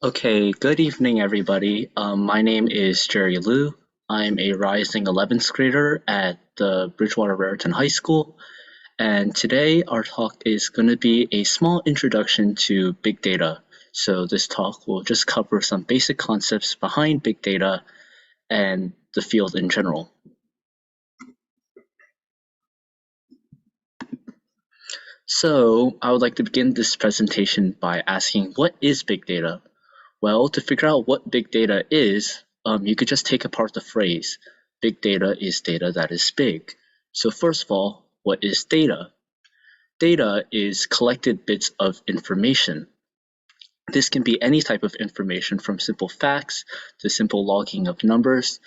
Okay, good evening, everybody. My name is Jerry Liu. I'm a rising 11th grader at the Bridgewater Raritan High School, and today our talk is going to be a small introduction to big data. So this talk will just cover some basic concepts behind big data and the field in general. So I would like to begin this presentation by asking, what is big data? Well, to figure out what big data is, you could just take apart the phrase. Big data is data that is big. So first of all, what is data? Data is collected bits of information. This can be any type of information, from simple facts to simple logging of numbers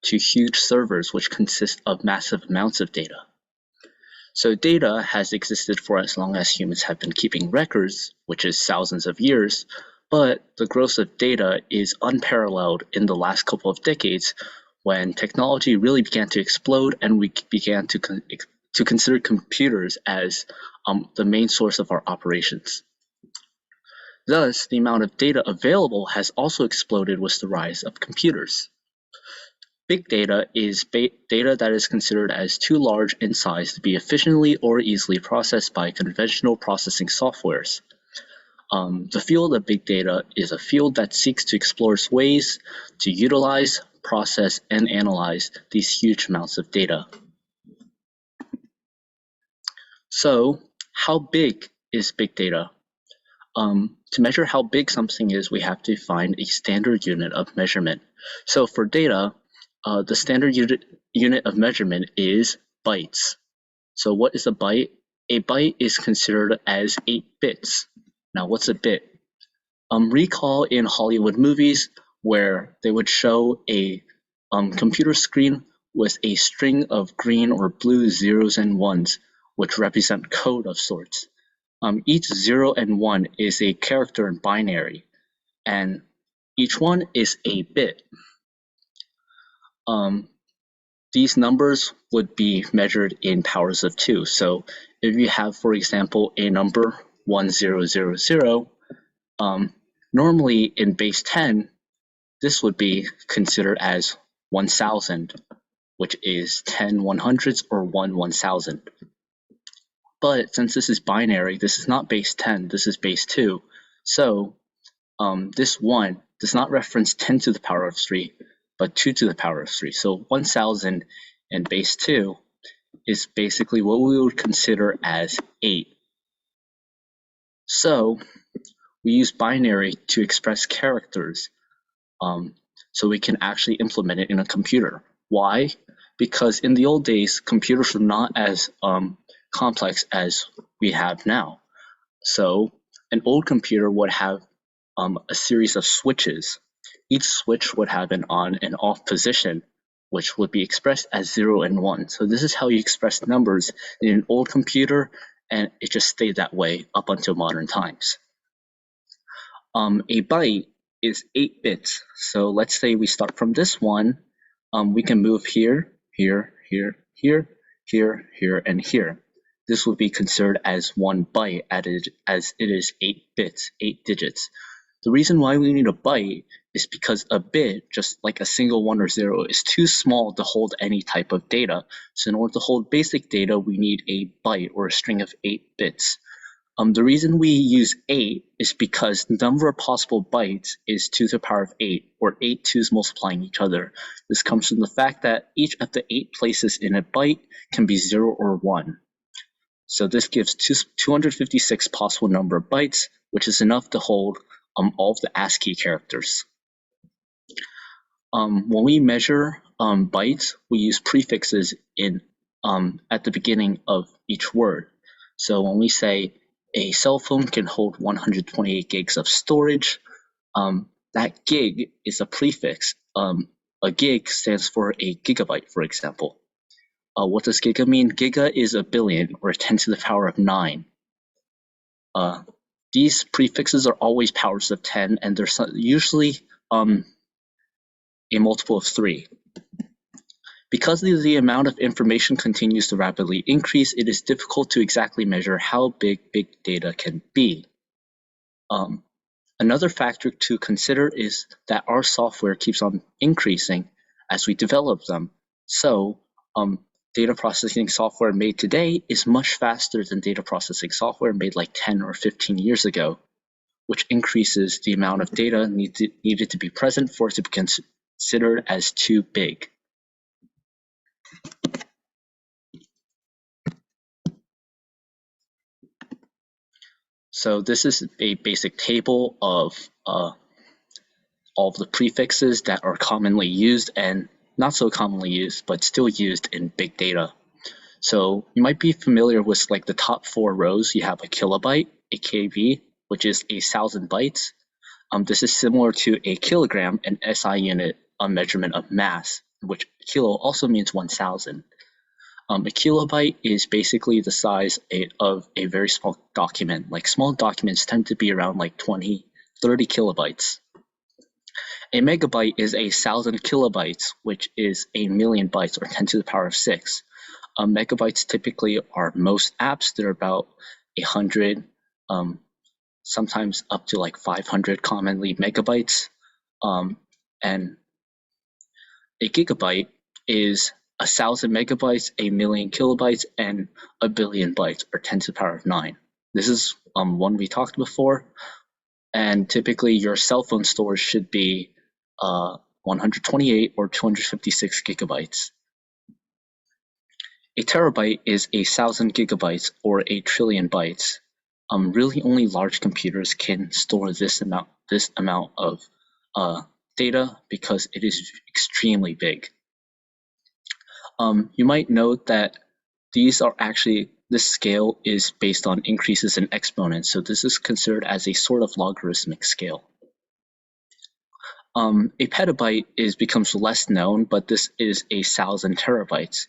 to huge servers which consist of massive amounts of data. So data has existed for as long as humans have been keeping records, which is thousands of years, but the growth of data is unparalleled in the last couple of decades when technology really began to explode and we began to consider computers as the main source of our operations. Thus, the amount of data available has also exploded with the rise of computers. Big data is data that is considered as too large in size to be efficiently or easily processed by conventional processing softwares. The field of big data is a field that seeks to explore ways to utilize, process, and analyze these huge amounts of data. So, how big is big data? To measure how big something is, we have to find a standard unit of measurement. So for data, the standard unit of measurement is bytes. So what is a byte? A byte is considered as 8 bits. Now what's a bit? Recall in Hollywood movies where they would show a computer screen with a string of green or blue zeros and ones, which represent code of sorts. Each 0 and 1 is a character in binary, and each one is a bit. These numbers would be measured in powers of 2. So if you have, for example, a number 1000, normally in base 10, this would be considered as 1000, which is 10 100ths or 1 1000. But since this is binary, this is not base 10, this is base 2. So this 1 does not reference 10 to the power of 3, but 2 to the power of 3. So 1000 and base 2 is basically what we would consider as 8. So we use binary to express characters, so we can actually implement it in a computer. Why? Because in the old days, computers were not as complex as we have now. So an old computer would have a series of switches. Each switch would have an on and off position, which would be expressed as 0 and 1. So this is how you express numbers in an old computer, and it just stayed that way up until modern times. A byte is 8 bits. So let's say we start from this one. We can move here, here, here, here, here, here, and here. This would be considered as 1 byte as it is 8 bits, 8 digits. The reason why we need a byte is because a bit, just like a single 1 or 0, is too small to hold any type of data. So in order to hold basic data, we need a byte or a string of 8 bits. The reason we use 8 is because the number of possible bytes is 2 to the power of 8, or 8 2's multiplying each other. This comes from the fact that each of the 8 places in a byte can be 0 or 1. So this gives 256 possible number of bytes, which is enough to hold all of the ASCII characters. When we measure bytes, we use prefixes at the beginning of each word. So when we say a cell phone can hold 128 gigs of storage, that gig is a prefix. A gig stands for a gigabyte, for example. What does giga mean? Giga is a billion, or 10 to the power of 9. These prefixes are always powers of 10, and they're usually a multiple of 3. Because the amount of information continues to rapidly increase, it is difficult to exactly measure how big data can be. Another factor to consider is that our software keeps on increasing as we develop them. So data processing software made today is much faster than data processing software made like 10 or 15 years ago, which increases the amount of data needed to be present for it to be considered as too big. So this is a basic table of all of the prefixes that are commonly used and not so commonly used, but still used in big data. So you might be familiar with like the top 4 rows. You have a kilobyte, a KB, which is 1,000 bytes. This is similar to a kilogram, an SI unit, a measurement of mass, which kilo also means 1,000. A kilobyte is basically the size of a very small document. Like small documents tend to be around like 20, 30 kilobytes. A megabyte is 1,000 kilobytes, which is 1,000,000 bytes, or 10 to the power of 6. Megabytes typically are most apps. They're about 100, sometimes up to like 500 commonly megabytes. And a gigabyte is 1,000 megabytes, 1,000,000 kilobytes, and 1,000,000,000 bytes, or 10 to the power of 9. This is one we talked before, and typically your cell phone storage should be 128 or 256 gigabytes. A terabyte is 1,000 gigabytes or 1,000,000,000,000 bytes. Really, only large computers can store this amount of data because it is extremely big. You might note that this scale is based on increases in exponents, so this is considered as a sort of logarithmic scale. A petabyte becomes less known, but this is 1,000 terabytes.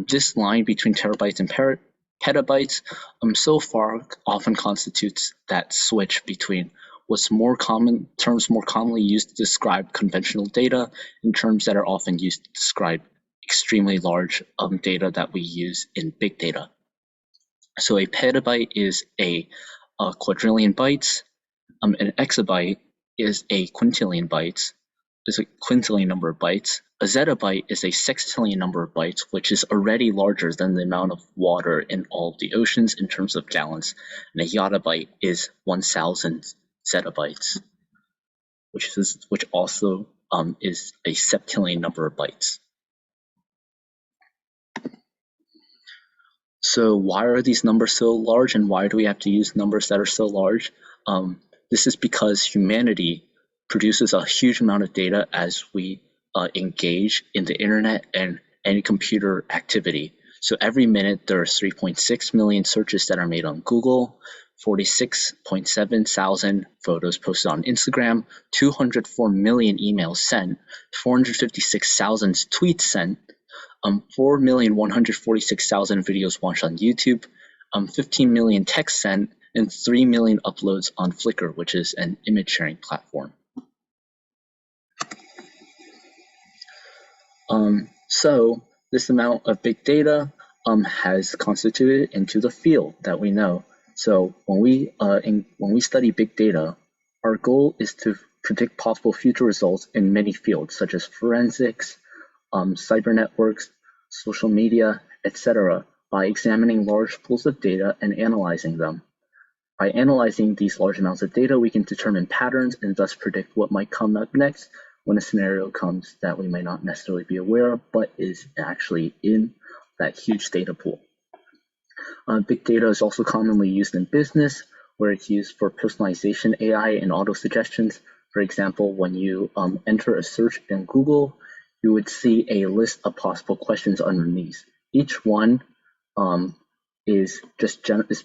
This line between terabytes and petabytes so far often constitutes that switch between terms more commonly used to describe conventional data and terms that are often used to describe extremely large data that we use in big data. So a petabyte is a quadrillion bytes. An exabyte is a quintillion bytes. Is a quintillion number of bytes. A zettabyte is a sextillion number of bytes, which is already larger than the amount of water in all of the oceans in terms of gallons. And a yottabyte is 1,000 zettabytes, which also is a septillion number of bytes. So why are these numbers so large, and why do we have to use numbers that are so large? This is because humanity produces a huge amount of data as we engage in the internet and any computer activity. So every minute there are 3.6 million searches that are made on Google, 46.7 thousand photos posted on Instagram, 204 million emails sent, 456,000 tweets sent, 4,146,000 videos watched on YouTube, 15 million texts sent, and 3 million uploads on Flickr, which is an image sharing platform. So this amount of big data has constituted into the field that we know. So when we study big data, our goal is to predict possible future results in many fields, such as forensics, cyber networks, social media, etc., by examining large pools of data and analyzing them. By analyzing these large amounts of data, we can determine patterns and thus predict what might come up next when a scenario comes that we may not necessarily be aware of, but is actually in that huge data pool. Big data is also commonly used in business, where it's used for personalization, AI, and auto-suggestions. For example, when you enter a search in Google, you would see a list of possible questions underneath. Each one is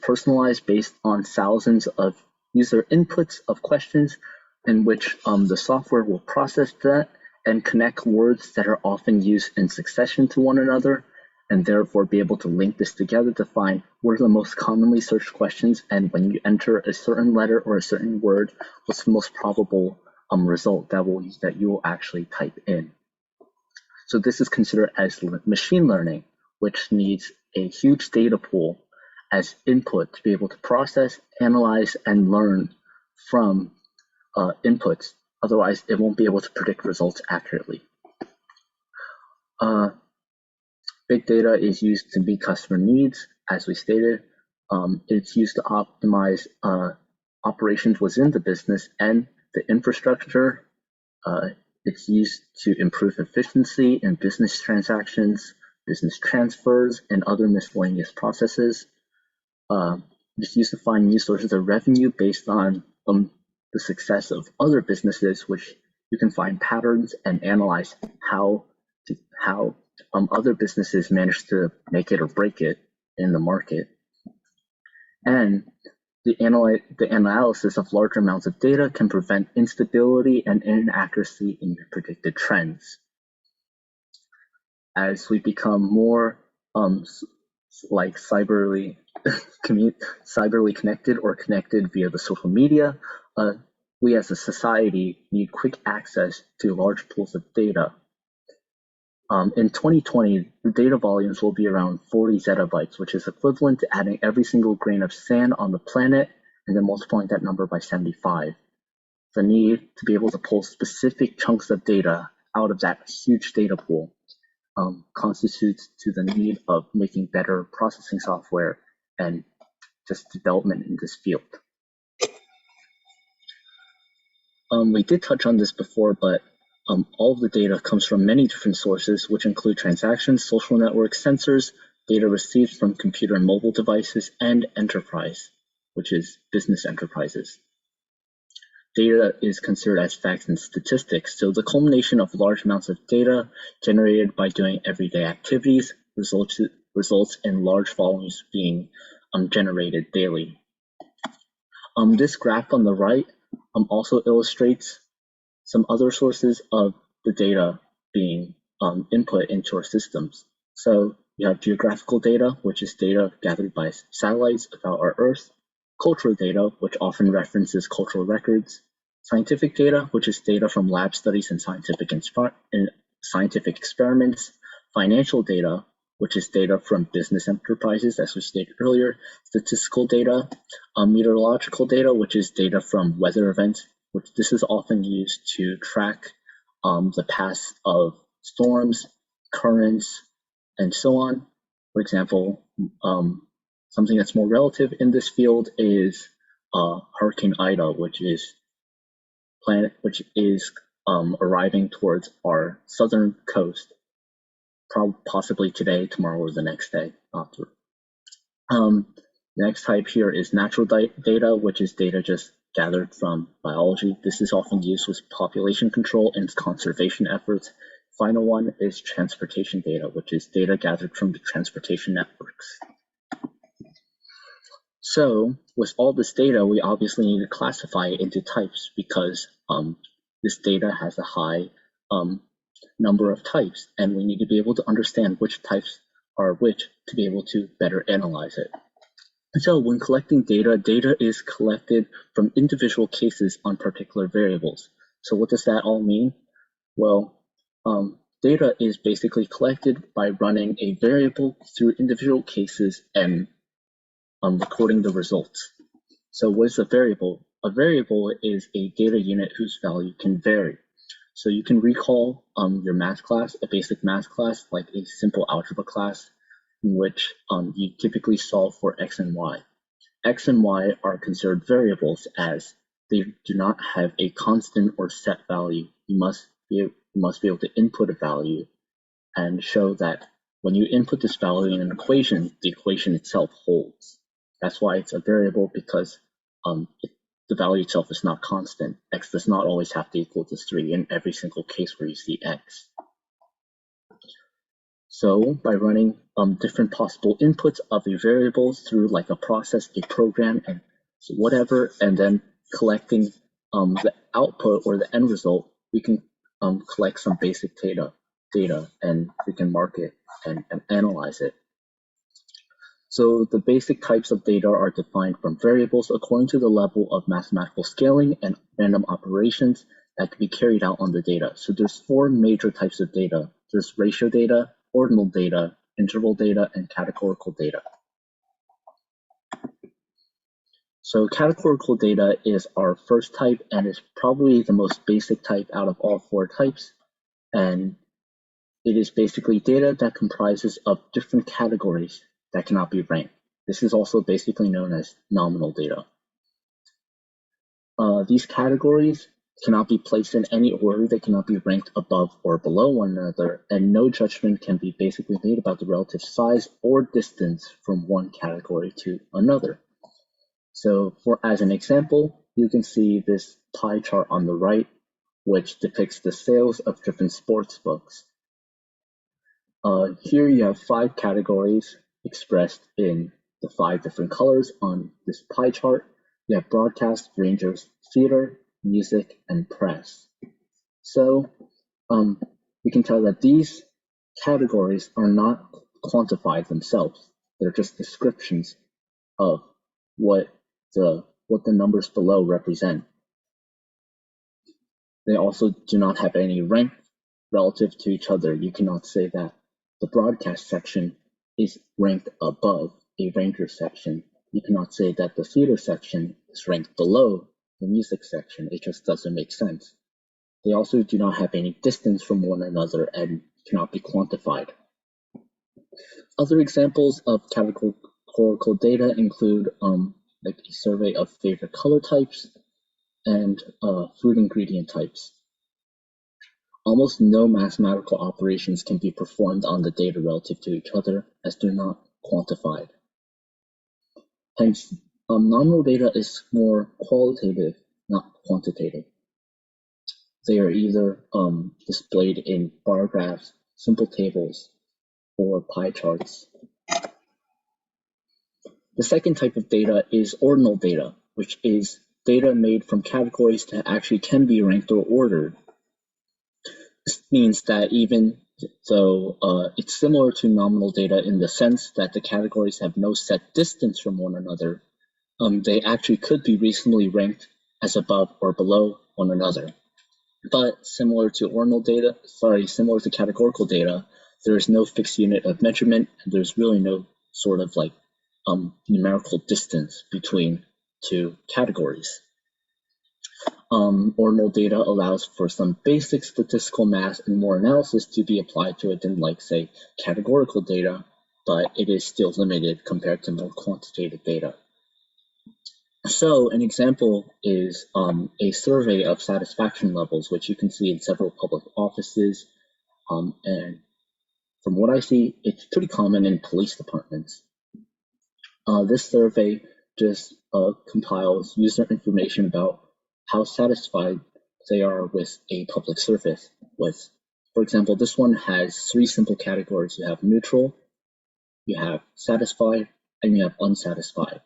personalized based on thousands of user inputs of questions, in which the software will process that and connect words that are often used in succession to one another, and therefore be able to link this together to find what are the most commonly searched questions, and when you enter a certain letter or a certain word, what's the most probable result that you will actually type in. So this is considered as machine learning, which needs a huge data pool as input to be able to process, analyze, and learn from inputs. Otherwise, it won't be able to predict results accurately. Big data is used to meet customer needs, as we stated. It's used to optimize operations within the business and the infrastructure. It's used to improve efficiency in business transactions, business transfers, and other miscellaneous processes. It's used to find new sources of revenue based on the success of other businesses, which you can find patterns and analyze how other businesses manage to make it or break it in the market. And the analysis of large amounts of data can prevent instability and inaccuracy in your predicted trends. As we become more like cyberly connected or connected via the social media, we as a society need quick access to large pools of data. In 2020, the data volumes will be around 40 zettabytes, which is equivalent to adding every single grain of sand on the planet and then multiplying that number by 75. The need to be able to pull specific chunks of data out of that huge data pool constitutes to the need of making better processing software and just development in this field. We did touch on this before, but all of the data comes from many different sources, which include transactions, social networks, sensors, data received from computer and mobile devices, and enterprise, which is business enterprises. Data is considered as facts and statistics, so the culmination of large amounts of data generated by doing everyday activities results in large volumes being generated daily. This graph on the right also illustrates some other sources of the data being input into our systems. So you have geographical data, which is data gathered by satellites about our Earth, cultural data, which often references cultural records, scientific data, which is data from lab studies and scientific experiments, financial data, which is data from business enterprises, as we stated earlier, statistical data, meteorological data, which is data from weather events, which this is often used to track the paths of storms, currents, and so on. For example, something that's more relative in this field is Hurricane Ida, which is arriving towards our southern coast, possibly today, tomorrow, or the next day after. The next type here is natural data, which is data just gathered from biology. This is often used with population control and conservation efforts. Final one is transportation data, which is data gathered from the transportation networks. So with all this data, we obviously need to classify it into types because this data has a high number of types, and we need to be able to understand which types are which to be able to better analyze it. So when collecting data, data is collected from individual cases on particular variables. So what does that all mean? Well, data is basically collected by running a variable through individual cases and recording the results. So what is a variable? A variable is a data unit whose value can vary. So you can recall your math class, a basic math class, like a simple algebra class, in which you typically solve for x and y. X and y are considered variables as they do not have a constant or set value. You must be able to input a value and show that when you input this value in an equation, the equation itself holds. That's why it's a variable, because the value itself is not constant. X does not always have to equal to 3 in every single case where you see x. So by running different possible inputs of a variable through like a process, a program, and whatever, and then collecting the output or the end result, we can collect some basic data and we can mark it and analyze it. So the basic types of data are defined from variables according to the level of mathematical scaling and random operations that can be carried out on the data. So there's 4 major types of data. There's ratio data, ordinal data, interval data, and categorical data. So categorical data is our first type and is probably the most basic type out of all four types. And it is basically data that comprises of different categories that cannot be ranked. This is also basically known as nominal data. These categories cannot be placed in any order. They cannot be ranked above or below one another, and no judgment can be basically made about the relative size or distance from one category to another. So as an example, you can see this pie chart on the right, which depicts the sales of different sports books. Here you have 5 categories expressed in the 5 different colors on this pie chart. You have broadcast, rangers, theater, music, and press. So we can tell that these categories are not quantified themselves. They're just descriptions of what the numbers below represent. They also do not have any rank relative to each other. You cannot say that the broadcast section is ranked above a ranger section. You cannot say that the theater section is ranked below the music section. It just doesn't make sense. They also do not have any distance from one another and cannot be quantified. Other examples of categorical data include like a survey of favorite color types and food ingredient types. Almost no mathematical operations can be performed on the data relative to each other as they're not quantified. Hence, nominal data is more qualitative, not quantitative. They are either displayed in bar graphs, simple tables, or pie charts. The second type of data is ordinal data, which is data made from categories that actually can be ranked or ordered. This means that even though it's similar to nominal data in the sense that the categories have no set distance from one another, they actually could be reasonably ranked as above or below one another. But similar to categorical data, there is no fixed unit of measurement, and there's really no sort of like numerical distance between two categories. Ordinal data allows for some basic statistical math and more analysis to be applied to it than, like, say, categorical data, but it is still limited compared to more quantitative data. So an example is a survey of satisfaction levels, which you can see in several public offices, and from what I see, it's pretty common in police departments. This survey just compiles user information about how satisfied they are with a public service. For example, this one has 3 simple categories. You have neutral, you have satisfied, and you have unsatisfied.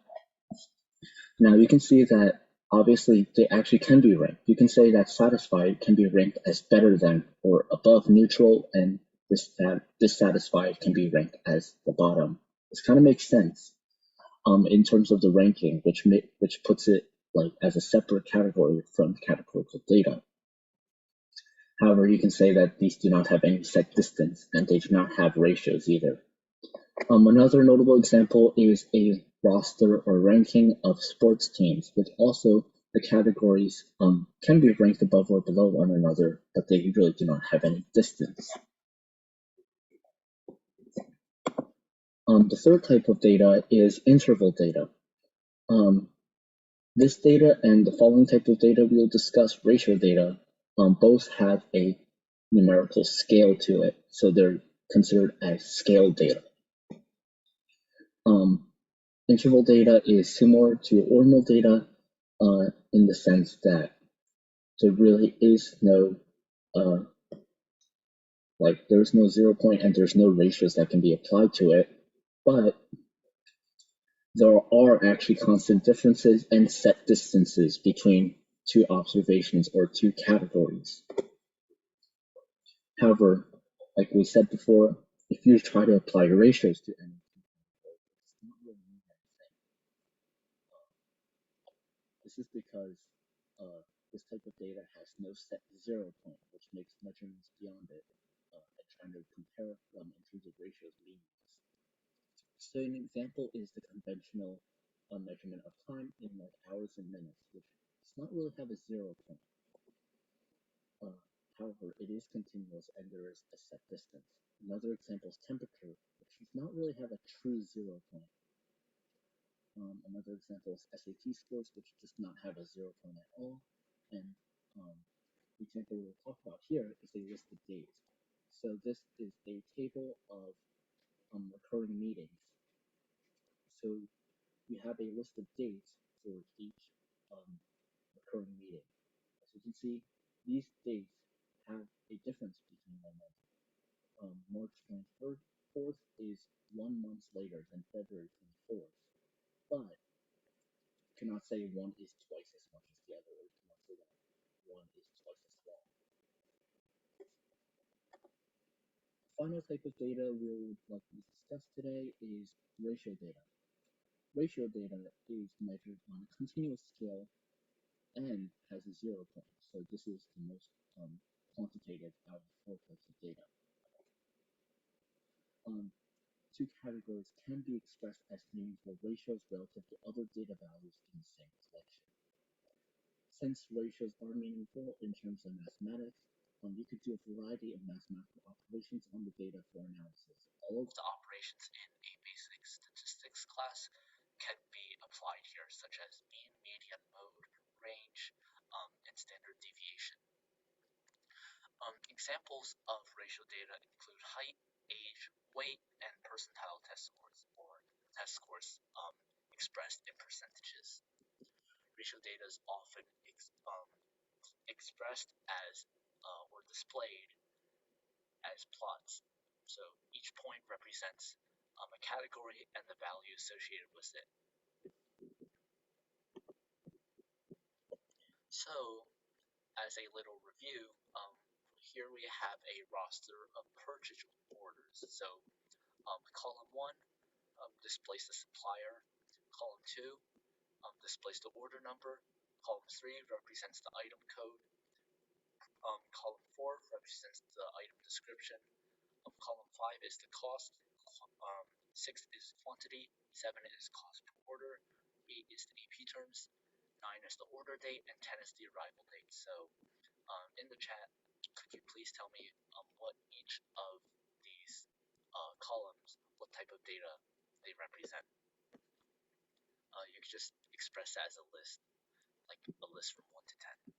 Now you can see that obviously they actually can be ranked. You can say that satisfied can be ranked as better than or above neutral, and dissatisfied can be ranked as the bottom. This kind of makes sense in terms of the ranking, which puts it like as a separate category from categorical data. However, you can say that these do not have any set distance, and they do not have ratios either. Another notable example is a roster or ranking of sports teams, which also the categories can be ranked above or below one another, but they really do not have any distance. The third type of data is interval data. This data and the following type of data we will discuss, ratio data, both have a numerical scale to it, so they're considered as scaled data. Interval data is similar to ordinal data in the sense that there really is no, there's no 0 point and there's no ratios that can be applied to it, but there are actually constant differences and set distances between 2 observations or 2 categories. However, like we said before, if you try to apply ratios to any this is because this type of data has no set 0 point, which makes measurements beyond it and trying to compare them in terms of ratios meaningless. So an example is the conventional a measurement of time in like hours and minutes, which does not really have a zero point. However, it is continuous and there is a set distance. Another example is temperature, which does not really have a true zero point. Another example is SAT scores, which does not have a zero point at all. And the example we'll talk about here is a list of days. So this is a table of recurring meetings. So we have a list of dates for each recurring meeting. As you can see, these dates have a difference between them. March 24th is 1 month later than February 24th, but you cannot say one is twice as much as the other, or you cannot say that one is twice as long. The final type of data we'll likely discuss today is ratio data. Ratio data is measured on a continuous scale and has a zero point, so this is the most quantitative out of 4 types of data. Two categories can be expressed as names or ratios relative to other data values in the same collection. Since ratios are meaningful in terms of mathematics, you could do a variety of mathematical operations on the data for analysis. All of the operations in a basic statistics class can be applied here, such as mean, median, mode, range, and standard deviation. Examples of ratio data include height, age, weight, and percentile test scores, or test scores expressed in percentages. Ratio data is often expressed as or displayed as plots. So each point represents a category and the value associated with it. So, as a little review, here we have a roster of purchase orders. So column 1 displays the supplier, column 2 displays the order number, column 3 represents the item code, column 4 represents the item description, column 5 is the cost, 6 is quantity, 7 is cost per order, 8 is the AP terms, 9 is the order date, and 10 is the arrival date. So in the chat, could you please tell me what each of these columns, what type of data they represent? You could just express that as a list, like a list from 1 to 10.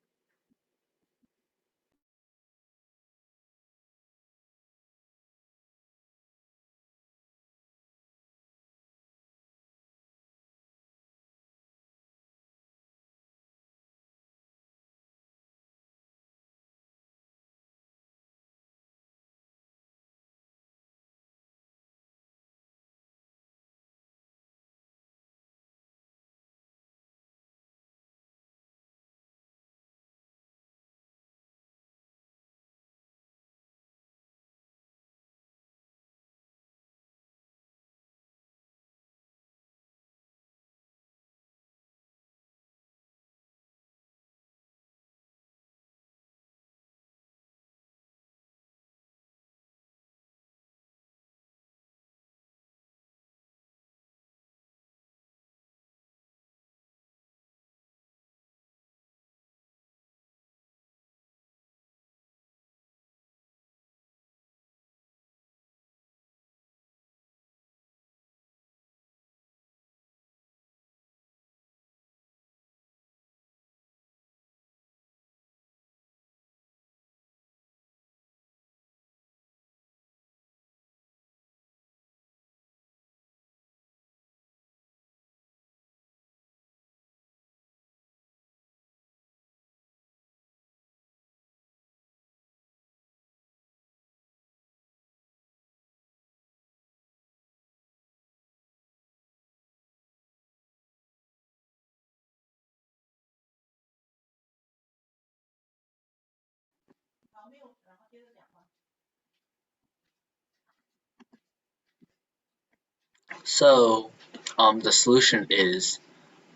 So the solution is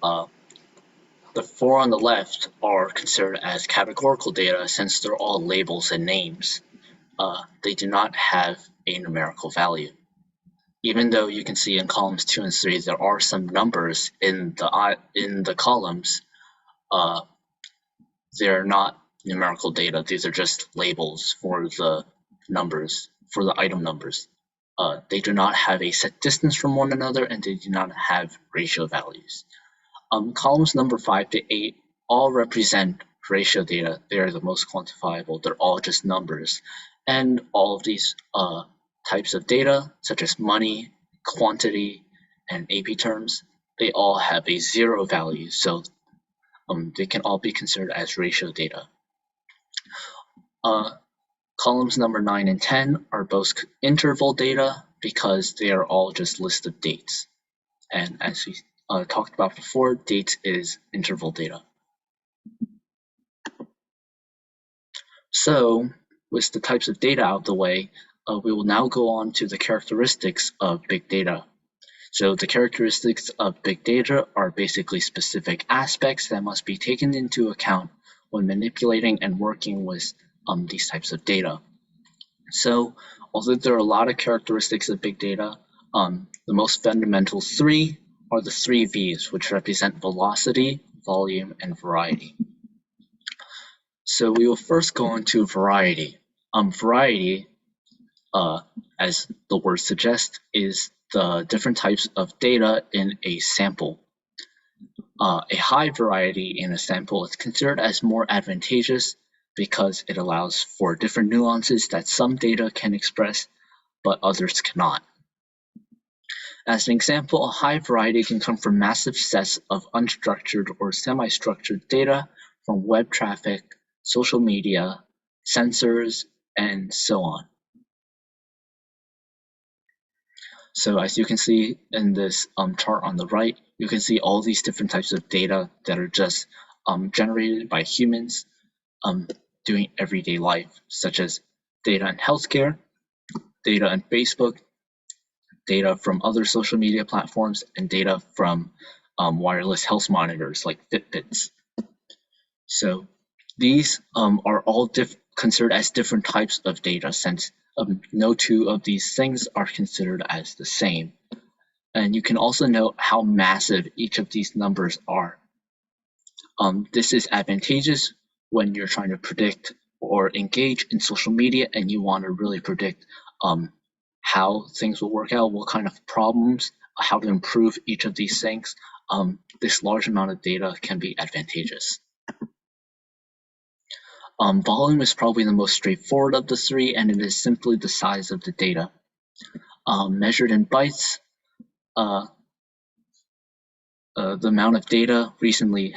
the 4 on the left are considered as categorical data since they're all labels and names. They do not have a numerical value. even though you can see in columns 2 and 3 there are some numbers in the columns, they're not numerical data. These are just labels for the numbers, for the item numbers. They do not have a set distance from one another, and they do not have ratio values. Columns number 5 to 8 all represent ratio data. They are the most quantifiable. They're all just numbers. And all of these types of data, such as money, quantity, and AP terms, they all have a 0 value. So they can all be considered as ratio data. Columns number 9 and 10 are both interval data because they are all just lists of dates. And as we talked about before, dates is interval data. So with the types of data out of the way, we will now go on to the characteristics of big data. So the characteristics of big data are basically specific aspects that must be taken into account when manipulating and working with these types of data. So although there are a lot of characteristics of big data, the most fundamental 3 are the 3 V's, which represent velocity, volume, and variety. So we will first go into variety. Variety, as the word suggests, is the different types of data in a sample. A high variety in a sample is considered as more advantageous because it allows for different nuances that some data can express, but others cannot. As an example, a high variety can come from massive sets of unstructured or semi-structured data from web traffic, social media, sensors, and so on. So as you can see in this chart on the right, you can see all these different types of data that are just generated by humans doing everyday life, such as data in healthcare, data in Facebook, data from other social media platforms, and data from wireless health monitors like Fitbits. So these are all considered as different types of data, since no two of these things are considered as the same. And you can also note how massive each of these numbers are. This is advantageous when you're trying to predict or engage in social media and you want to really predict how things will work out, what kind of problems, how to improve each of these things. This large amount of data can be advantageous. Volume is probably the most straightforward of the 3, and it is simply the size of the data. Measured in bytes, the amount of data recently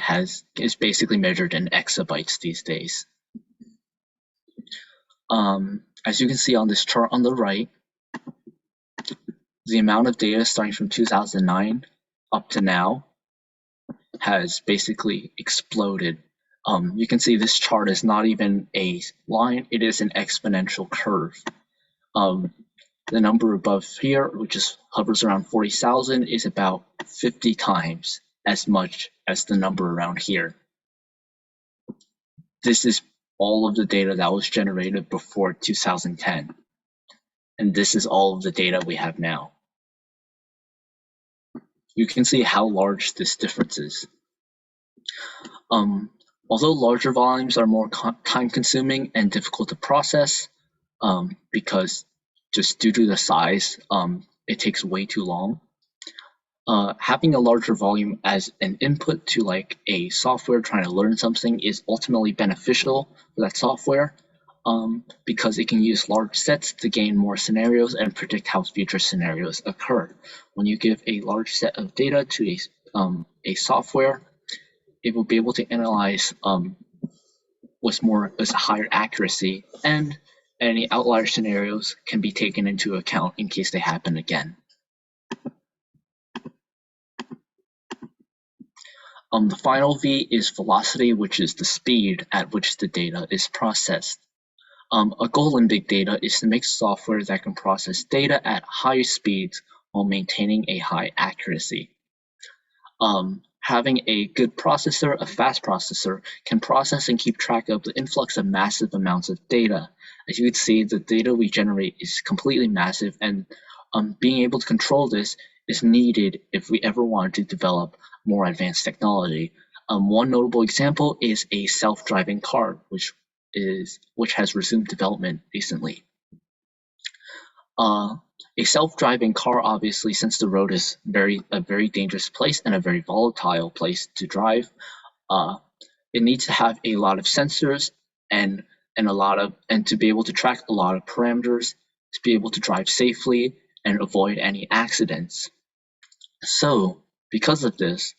is basically measured in exabytes these days. As you can see on this chart on the right, the amount of data starting from 2009 up to now has basically exploded. You can see this chart is not even a line, it is an exponential curve. The number above here, which hovers around 40,000, is about 50 times as much as the number around here. This is all of the data that was generated before 2010. And this is all of the data we have now. You can see how large this difference is. Although larger volumes are more time-consuming and difficult to process, because just due to the size, it takes way too long. Having a larger volume as an input to like a software trying to learn something is ultimately beneficial for that software, because it can use large sets to gain more scenarios and predict how future scenarios occur. When you give a large set of data to a software, it will be able to analyze with a higher accuracy, and any outlier scenarios can be taken into account in case they happen again. The final V is velocity, which is the speed at which the data is processed. A goal in big data is to make software that can process data at high speeds while maintaining a high accuracy. Having a good processor, a fast processor, can process and keep track of the influx of massive amounts of data. As you can see, the data we generate is completely massive, and Being able to control this is needed if we ever want to develop more advanced technology. One notable example is a self-driving car, which has resumed development recently. A self-driving car, obviously, since the road is a very dangerous place and a very volatile place to drive, it needs to have a lot of sensors and to be able to track a lot of parameters to be able to drive safely and avoid any accidents. So, because of this,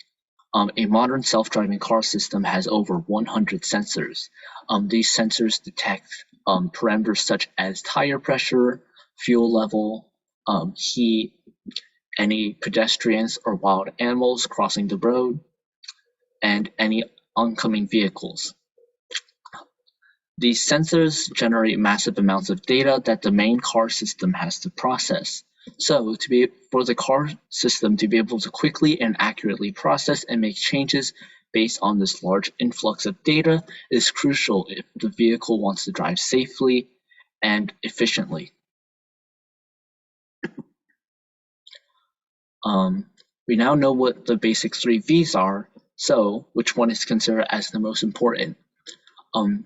a modern self-driving car system has over 100 sensors. These sensors detect parameters such as tire pressure, fuel level, heat, any pedestrians or wild animals crossing the road, and any oncoming vehicles. These sensors generate massive amounts of data that the main car system has to process. So, for the car system to be able to quickly and accurately process and make changes based on this large influx of data is crucial if the vehicle wants to drive safely and efficiently. We now know what the basic 3 V's are, so which one is considered as the most important?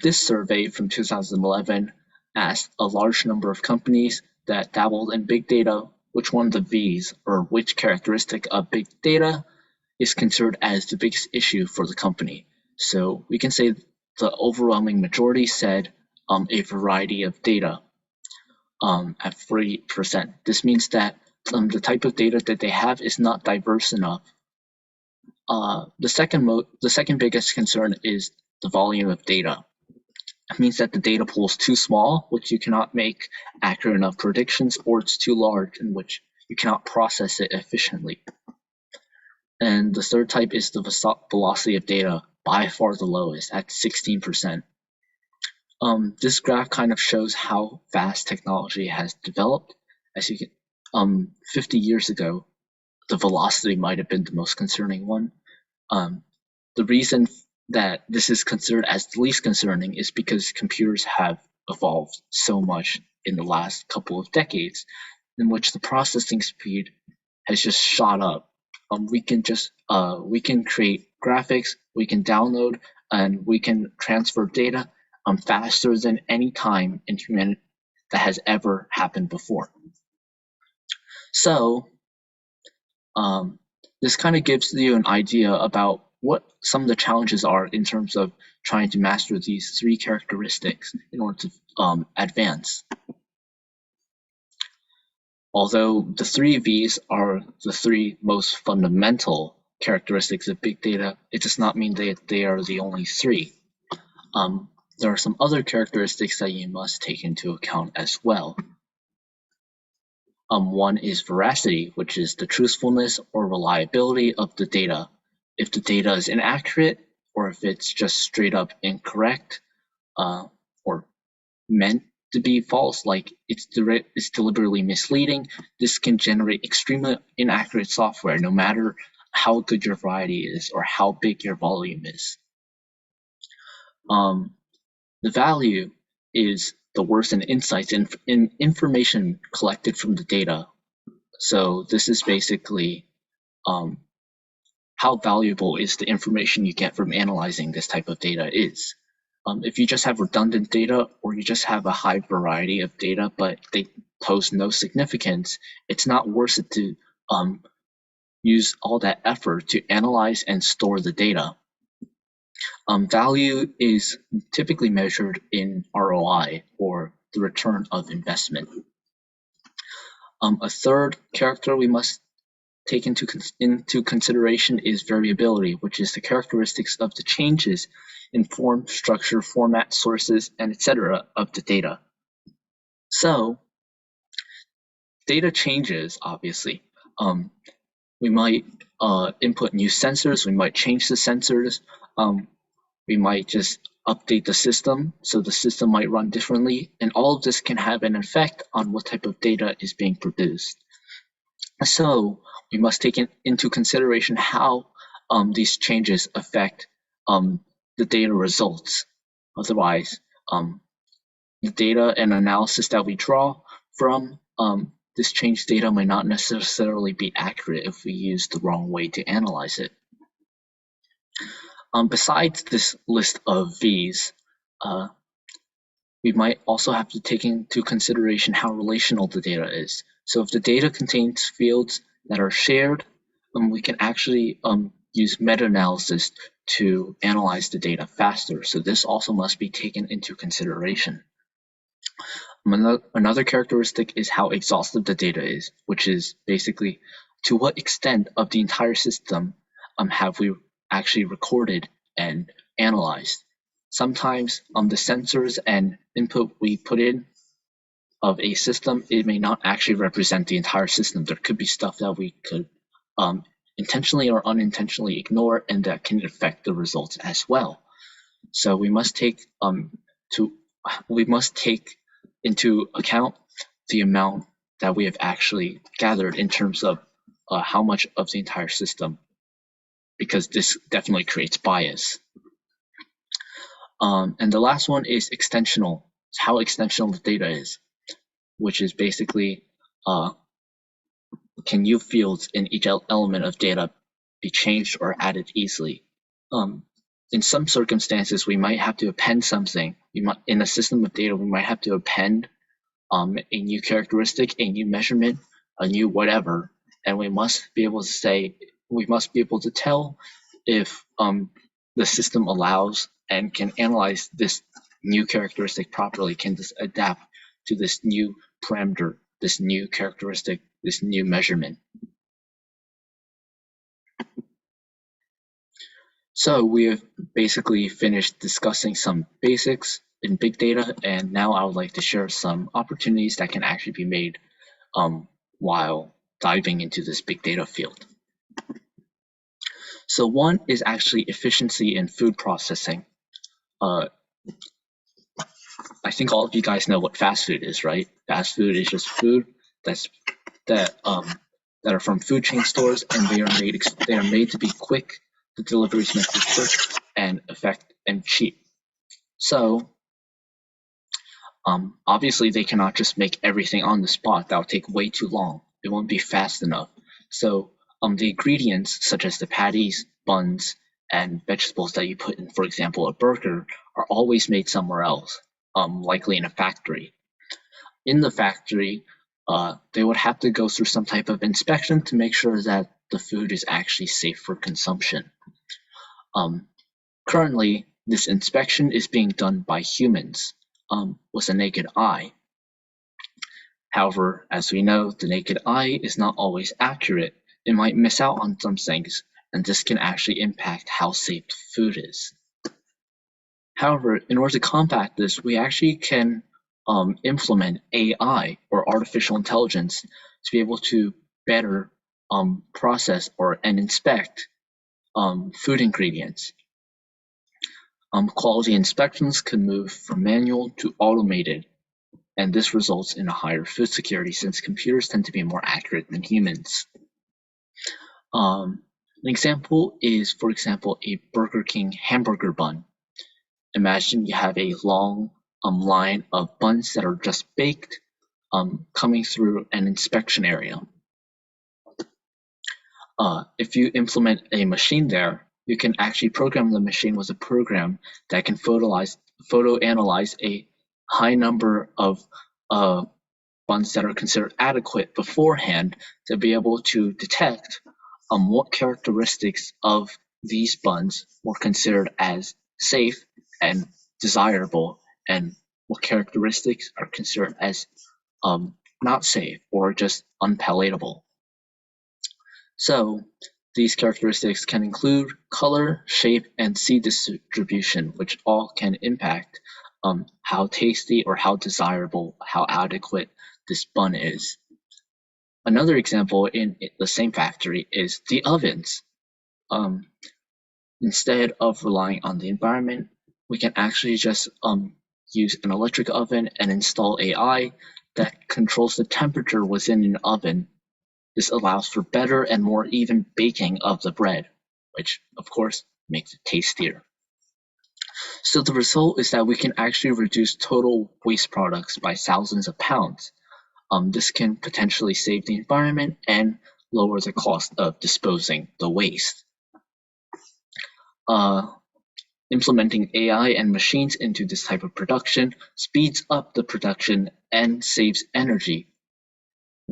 This survey from 2011 asked a large number of companies that dabbled in big data which one of the V's or which characteristic of big data is considered as the biggest issue for the company. So we can say the overwhelming majority said a variety of data at 40%. This means that the type of data that they have is not diverse enough. The second biggest concern is the volume of data. It means that the data pool is too small, which you cannot make accurate enough predictions, or it's too large, in which you cannot process it efficiently. And the third type is the velocity of data, by far the lowest, at 16%. This graph kind of shows how fast technology has developed. As you can, 50 years ago, the velocity might have been the most concerning one. The reason that this is considered as the least concerning is because computers have evolved so much in the last couple of decades, in which the processing speed has just shot up. We can create graphics, we can download, and we can transfer data faster than any time in humanity that has ever happened before. So, this kind of gives you an idea about what some of the challenges are in terms of trying to master these 3 characteristics in order to advance. Although the 3 V's are the 3 most fundamental characteristics of big data, it does not mean that they are the only 3. There are some other characteristics that you must take into account as well. One is veracity, which is the truthfulness or reliability of the data. If the data is inaccurate, or if it's just straight up incorrect, or meant to be false, like it's deliberately misleading, this can generate extremely inaccurate software, no matter how good your variety is or how big your volume is. The value is the worth and insights in information collected from the data. So this is basically how valuable is the information you get from analyzing this type of data is. If you just have redundant data, or you just have a high variety of data, but they pose no significance, it's not worth it to use all that effort to analyze and store the data. Value is typically measured in ROI, or the return of investment. A third character we must take into consideration is variability, which is the characteristics of the changes in form, structure, format, sources, and etc. of the data. So, data changes, obviously. We might input new sensors, we might change the sensors, we might just update the system, so the system might run differently, and all of this can have an effect on what type of data is being produced. So we must take into consideration how these changes affect the data results. Otherwise, the data and analysis that we draw from this changed data might not necessarily be accurate if we use the wrong way to analyze it. Besides this list of V's, we might also have to take into consideration how relational the data is. So if the data contains fields that are shared, we can actually use meta-analysis to analyze the data faster. So this also must be taken into consideration. Another characteristic is how exhaustive the data is, which is basically to what extent of the entire system have we actually recorded and analyzed. Sometimes the sensors and input we put in of a system, it may not actually represent the entire system. There could be stuff that we could intentionally or unintentionally ignore, and that can affect the results as well. So we must take into account the amount that we have actually gathered in terms of how much of the entire system, because this definitely creates bias. And the last one is extensional. It's how extensional the data is, which is basically can new fields in each element of data be changed or added easily. In some circumstances, we might have to append something. In a system of data, we might have to append a new characteristic, a new measurement, a new whatever, and we must be able to tell if the system allows and can analyze this new characteristic properly, can this adapt to this new parameter, this new characteristic, this new measurement. So we have basically finished discussing some basics in big data, and now I would like to share some opportunities that can actually be made while diving into this big data field. So one is actually efficiency in food processing. I think all of you guys know what fast food is, right? Fast food is just food that are from food chain stores, and they are made to be quick. The delivery is meant to be quick and effective and cheap. So obviously they cannot just make everything on the spot. That would take way too long. It won't be fast enough. So the ingredients, such as the patties, buns, and vegetables that you put in, for example, a burger, are always made somewhere else, likely in a factory. In the factory, they would have to go through some type of inspection to make sure that the food is actually safe for consumption. Currently, this inspection is being done by humans with a naked eye. However, as we know, the naked eye is not always accurate. It might miss out on some things, and this can actually impact how safe food is. However, in order to combat this, we actually can implement AI, or artificial intelligence, to be able to better process and inspect food ingredients. Quality inspections can move from manual to automated, and this results in a higher food security since computers tend to be more accurate than humans. An example is, for example, a Burger King hamburger bun. Imagine you have a long line of buns that are just baked, coming through an inspection area. If you implement a machine there, you can actually program the machine with a program that can photo analyze a high number of buns that are considered adequate beforehand to be able to detect what characteristics of these buns were considered as safe and desirable, and what characteristics are considered as not safe or just unpalatable. So these characteristics can include color, shape, and seed distribution, which all can impact how tasty or how desirable, how adequate this bun is. Another example in the same factory is the ovens. Instead of relying on the environment, we can actually just use an electric oven and install AI that controls the temperature within an oven. This allows for better and more even baking of the bread, which of course makes it tastier. So the result is that we can actually reduce total waste products by thousands of pounds. This can potentially save the environment and lower the cost of disposing the waste. Implementing AI and machines into this type of production speeds up the production and saves energy,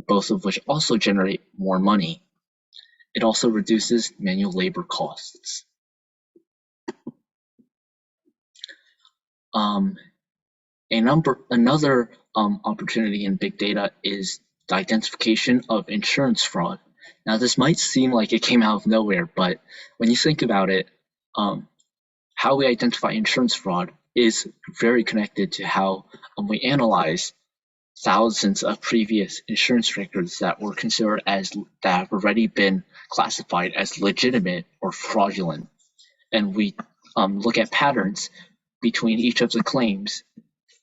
both of which also generate more money. It also reduces manual labor costs. Another opportunity in big data is the identification of insurance fraud. Now, this might seem like it came out of nowhere, but when you think about it, how we identify insurance fraud is very connected to how we analyze thousands of previous insurance records that were considered as that have already been classified as legitimate or fraudulent, and we look at patterns between each of the claims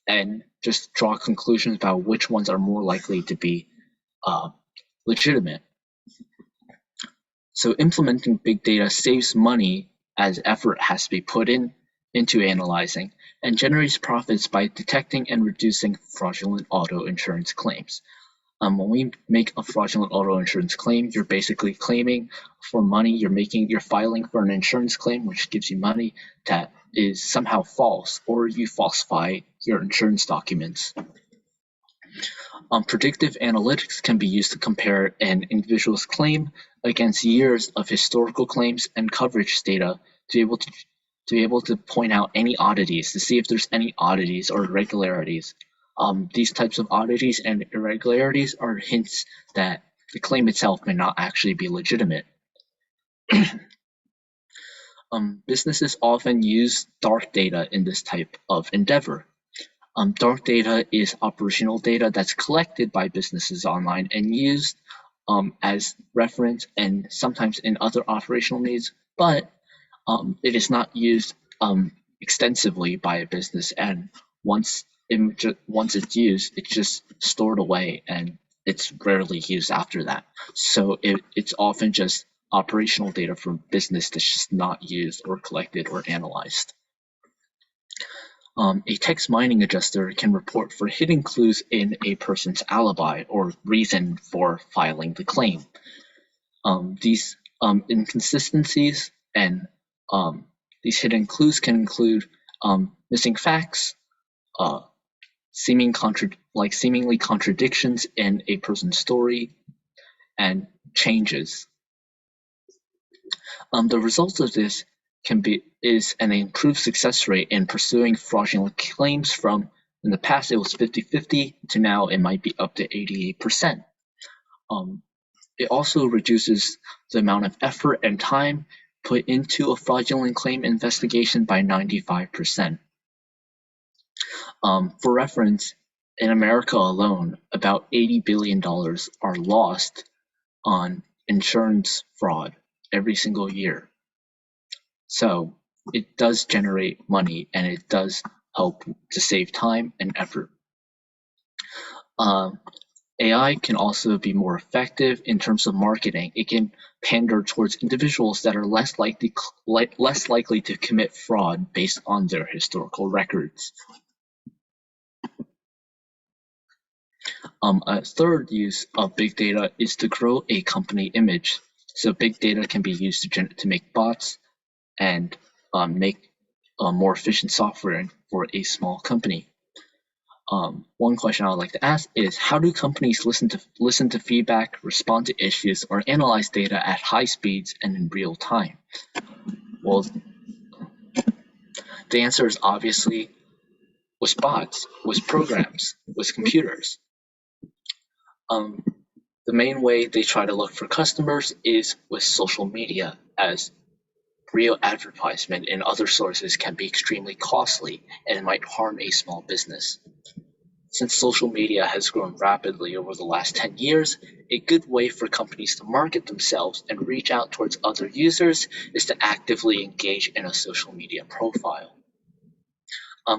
and just draw conclusions about which ones are more likely to be legitimate. So implementing big data saves money as effort has to be put into analyzing, and generates profits by detecting and reducing fraudulent auto insurance claims. When we make a fraudulent auto insurance claim, you're basically claiming for money. You're filing for an insurance claim, which gives you money that is somehow false, or you falsify your insurance documents. Predictive analytics can be used to compare an individual's claim against years of historical claims and coverage data to be able to point out any oddities, to see if there's any oddities or irregularities. These types of oddities and irregularities are hints that the claim itself may not actually be legitimate. Businesses often use dark data in this type of endeavor. Dark data is operational data that's collected by businesses online and used as reference and sometimes in other operational needs, but it is not used extensively by a business, and once it's used, it's just stored away and it's rarely used after that. So it's often just operational data from business that's just not used or collected or analyzed. A text mining adjuster can report for hidden clues in a person's alibi or reason for filing the claim. These inconsistencies and these hidden clues can include missing facts, seemingly contradictions in a person's story, and changes. The results of this is an improved success rate in pursuing fraudulent claims from, in the past it was 50-50 to now it might be up to 88%. It also reduces the amount of effort and time put into a fraudulent claim investigation by 95%. For reference, in America alone, about $80 billion are lost on insurance fraud every single year. So it does generate money, and it does help to save time and effort. AI can also be more effective in terms of marketing. It can pander towards individuals that are less likely to commit fraud based on their historical records. A third use of big data is to grow a company image. So big data can be used to make bots and make more efficient software for a small company. One question I would like to ask is, how do companies listen to feedback, respond to issues, or analyze data at high speeds and in real time? Well, the answer is obviously with bots, with programs, with computers. The main way they try to look for customers is with social media, as real advertisement in other sources can be extremely costly and might harm a small business. Since social media has grown rapidly over the last 10 years, a good way for companies to market themselves and reach out towards other users is to actively engage in a social media profile.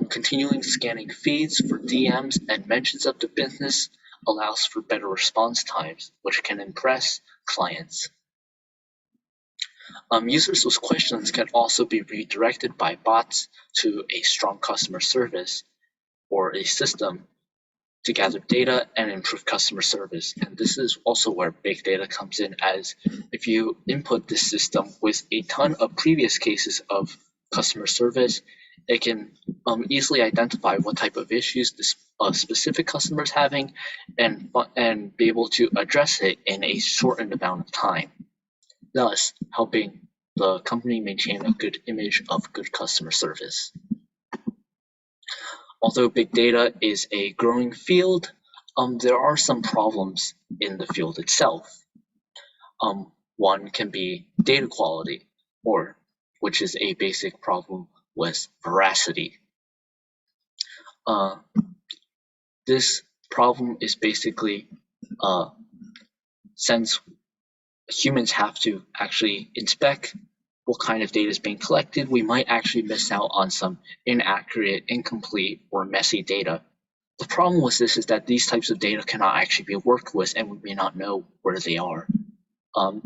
Continuing scanning feeds for DMs and mentions of the business allows for better response times, which can impress clients. Users with questions can also be redirected by bots to a strong customer service or a system to gather data and improve customer service. And this is also where big data comes in, as if you input this system with a ton of previous cases of customer service, it can easily identify what type of issues this specific customer is having and be able to address it in a shortened amount of time, thus helping the company maintain a good image of good customer service. Although big data is a growing field, there are some problems in the field itself. One can be data quality, which is a basic problem with veracity. This problem is basically since humans have to actually inspect what kind of data is being collected, we might actually miss out on some inaccurate, incomplete, or messy data. The problem with this is that these types of data cannot actually be worked with, and we may not know where they are.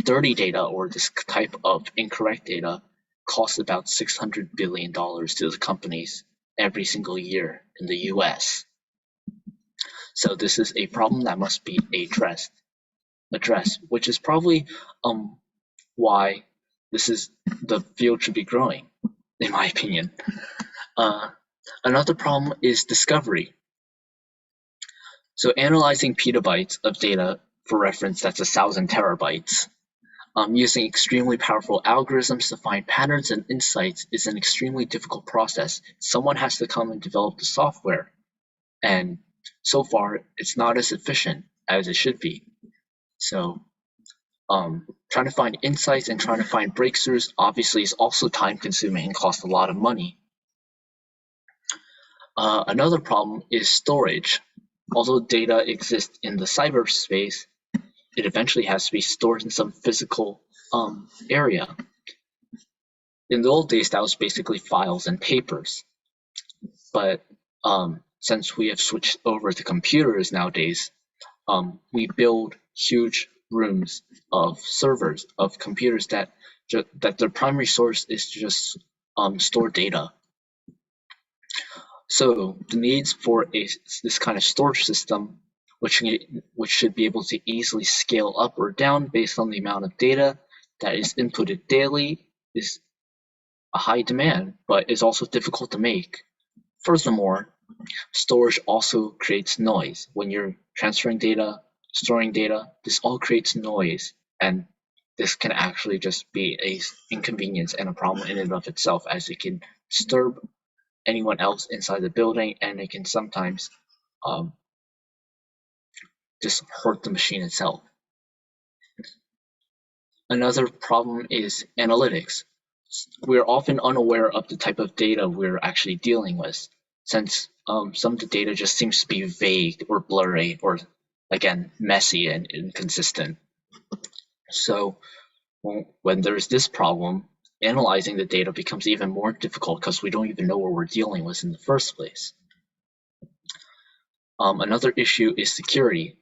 Dirty data, or this type of incorrect data, costs about $600 billion to the companies every single year in the US. So this is a problem that must be addressed, which is probably why the field should be growing, in my opinion. Another problem is discovery. So analyzing petabytes of data, for reference, that's 1,000 terabytes, using extremely powerful algorithms to find patterns and insights is an extremely difficult process. Someone has to come and develop the software, and so far it's not as efficient as it should be. So trying to find insights and trying to find breakthroughs obviously is also time consuming and costs a lot of money. Another problem is storage. Although data exists in the cyberspace, it eventually has to be stored in some physical area. In the old days, that was basically files and papers. But since we have switched over to computers nowadays, we build huge rooms of servers, of computers that their primary source is to just store data. So the needs for this kind of storage system, which should be able to easily scale up or down based on the amount of data that is inputted daily, is a high demand, but is also difficult to make. Furthermore, storage also creates noise. When you're transferring data, storing data, this all creates noise, and this can actually just be an inconvenience and a problem in and of itself, as it can disturb anyone else inside the building, and it can sometimes just hurt the machine itself. Another problem is analytics. We're often unaware of the type of data we're actually dealing with, since some of the data just seems to be vague or blurry or, again, messy and inconsistent. So when there's this problem, analyzing the data becomes even more difficult because we don't even know what we're dealing with in the first place. Another issue is security.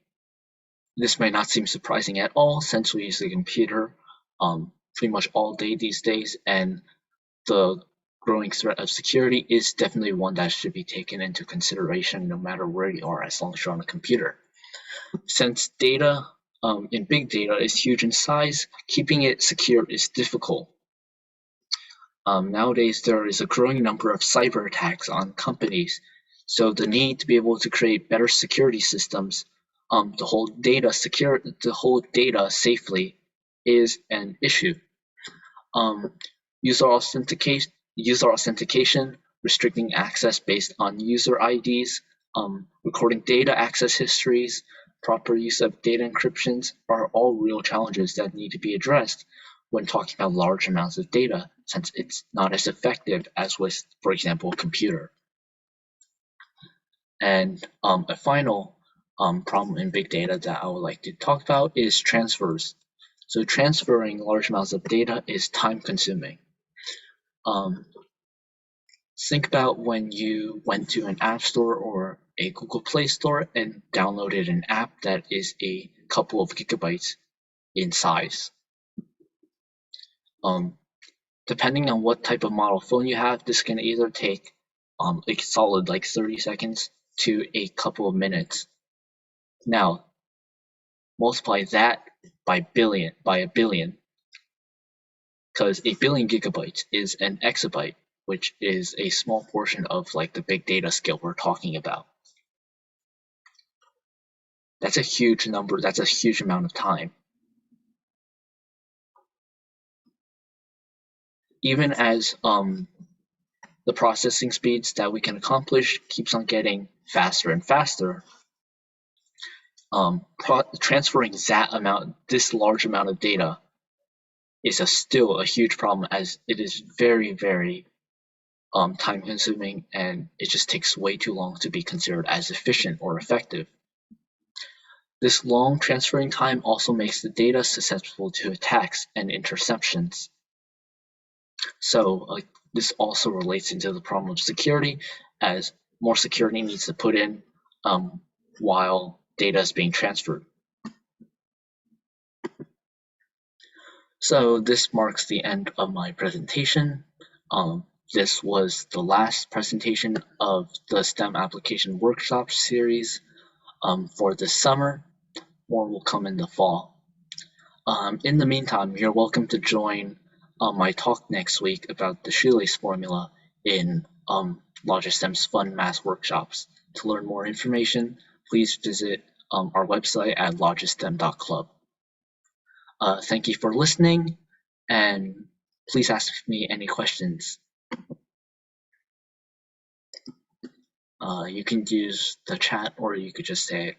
This may not seem surprising at all, since we use the computer pretty much all day these days, and the growing threat of security is definitely one that should be taken into consideration no matter where you are, as long as you're on a computer. Since data in big data is huge in size, keeping it secure is difficult. Nowadays, there is a growing number of cyber attacks on companies, so the need to be able to create better security systems to hold data safely is an issue. User authentication, restricting access based on user IDs, recording data access histories, proper use of data encryptions are all real challenges that need to be addressed when talking about large amounts of data, since it's not as effective as with, for example, a computer. And a final problem in big data that I would like to talk about is transfers. So transferring large amounts of data is time consuming. Think about when you went to an app store or a Google Play Store and downloaded an app that is a couple of gigabytes in size. Depending on what type of model phone you have, this can either take a solid like 30 seconds to a couple of minutes. Now, multiply that by a billion, because a billion gigabytes is an exabyte, which is a small portion of like the big data scale we're talking about. That's a huge number. That's a huge amount of time. Even as the processing speeds that we can accomplish keeps on getting faster and faster, transferring this large amount of data is still a huge problem, as it is very, very time consuming, and it just takes way too long to be considered as efficient or effective. This long transferring time also makes the data susceptible to attacks and interceptions. So this also relates into the problem of security, as more security needs to put in while data is being transferred. So this marks the end of my presentation. This was the last presentation of the STEM Application Workshop series for this summer. More will come in the fall. In the meantime, you're welcome to join my talk next week about the shoelace formula in LogicStem's Fun Math Workshops. To learn more information, please visit our website at logistem.club. Thank you for listening, and please ask me any questions. You can use the chat, or you could just say it.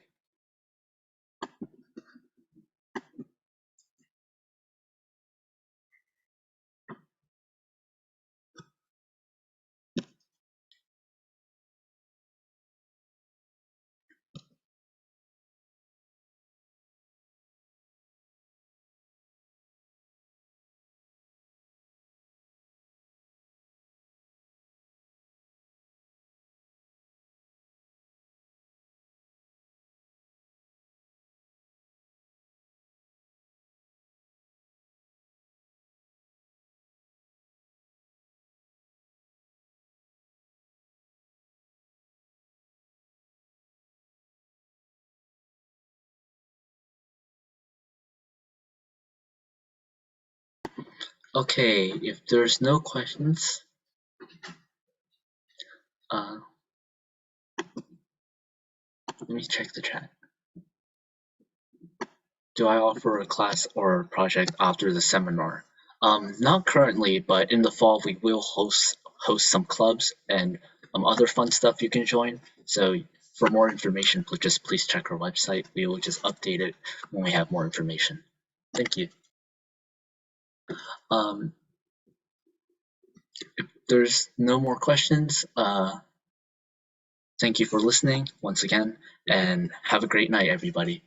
Okay, if there's no questions, let me check the chat. Do I offer a class or a project after the seminar? Not currently, but in the fall we will host some clubs and other fun stuff you can join. So for more information, please check our website. We will just update it when we have more information. Thank you. If there's no more questions, thank you for listening once again, and have a great night, everybody.